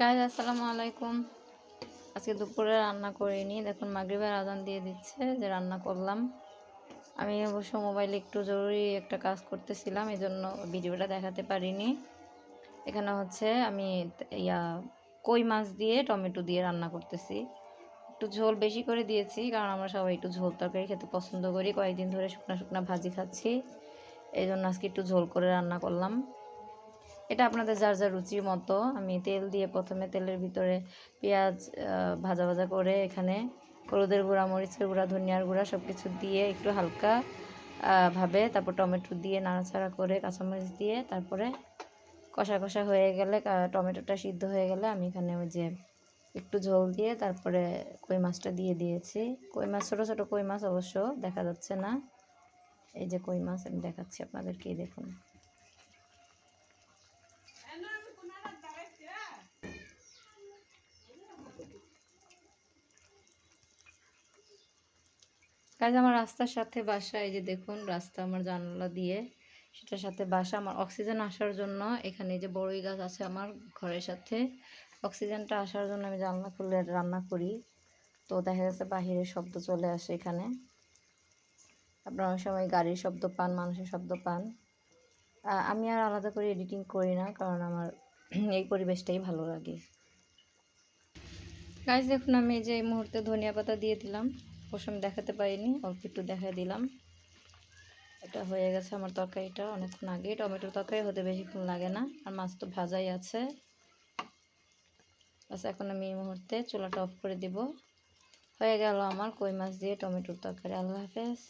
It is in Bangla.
গাইস আসসালামু আলাইকুম। আজকে দুপুরে রান্না করিনি, দেখুন মাগরিবের আজান দিয়ে দিচ্ছে যে রান্না করলাম। আমি অবশ্য মোবাইলে একটু জরুরি একটা কাজ করতেছিলাম, এই জন্য ভিডিওটা দেখাতে পারিনি। এখানে হচ্ছে আমি কই মাছ দিয়ে টমেটো দিয়ে রান্না করতেছি। একটু ঝোল বেশি করে দিয়েছি, কারণ আমরা সবাই একটু ঝোল তরকারি খেতে পছন্দ করি। কয়েকদিন ধরে শুকনা শুকনা ভাজি খাচ্ছি, এই জন্য আজকে একটু ঝোল করে রান্না করলাম। এটা আপনাদের যার যার রুচির মতো। আমি তেল দিয়ে প্রথমে তেলের ভিতরে পেঁয়াজ ভাজা ভাজা করে এখানে হলুদের গুঁড়া, মরিচের গুঁড়া, ধনিয়ার গুঁড়া সব কিছু দিয়ে একটু হালকা ভাবে তারপর টমেটো দিয়ে নাড়াচাড়া করে কাঁচামরিচ দিয়ে তারপরে কষা কষা হয়ে গেলে, টমেটোটা সিদ্ধ হয়ে গেলে আমি এখানে ওই যে একটু ঝোল দিয়ে তারপরে কই মাছটা দিয়ে দিয়েছি। কই মাছ ছোটো ছোটো কই মাছ, অবশ্য দেখা যাচ্ছে না। এই যে কই মাছ আমি দেখাচ্ছি আপনাদেরকে, দেখুন। কাজ আমার রাস্তার সাথে বাসা, এই যে দেখুন রাস্তা আমার জানালা দিয়ে, সেটার সাথে বাসা। আমার অক্সিজেন আসার জন্য এখানে যে বড়ই গাছ আছে আমার ঘরের সাথে, অক্সিজেনটা আসার জন্য আমি জানলা খুলে রান্না করি। তো দেখা যাচ্ছে বাহিরের শব্দ চলে আসে এখানে। আপনারা অনেক সময় গাড়ির শব্দ পান, মানুষের শব্দ পান। আমি আর আলাদা করে এডিটিং করি না, কারণ আমার এই পরিবেশটাই ভালো লাগে। গাছ দেখুন, আমি এই যে এই মুহূর্তে ধনিয়া পাতা দিয়ে দিলাম। অবশ্য আমি দেখাতে পারিনি, অল্প একটু দেখাই দিলাম। এটা হয়ে গেছে আমার তরকারিটা অনেকক্ষণ আগে। টমেটোর তরকারি হতে বেশিক্ষণ লাগে না, আর মাছ তো ভাজাই আছে। বাস এখন আমি এই মুহূর্তে চুলাটা অফ করে দিব। হয়ে গেল আমার কই মাছ দিয়ে টমেটোর তরকারি। আল্লাহ হাফেজ।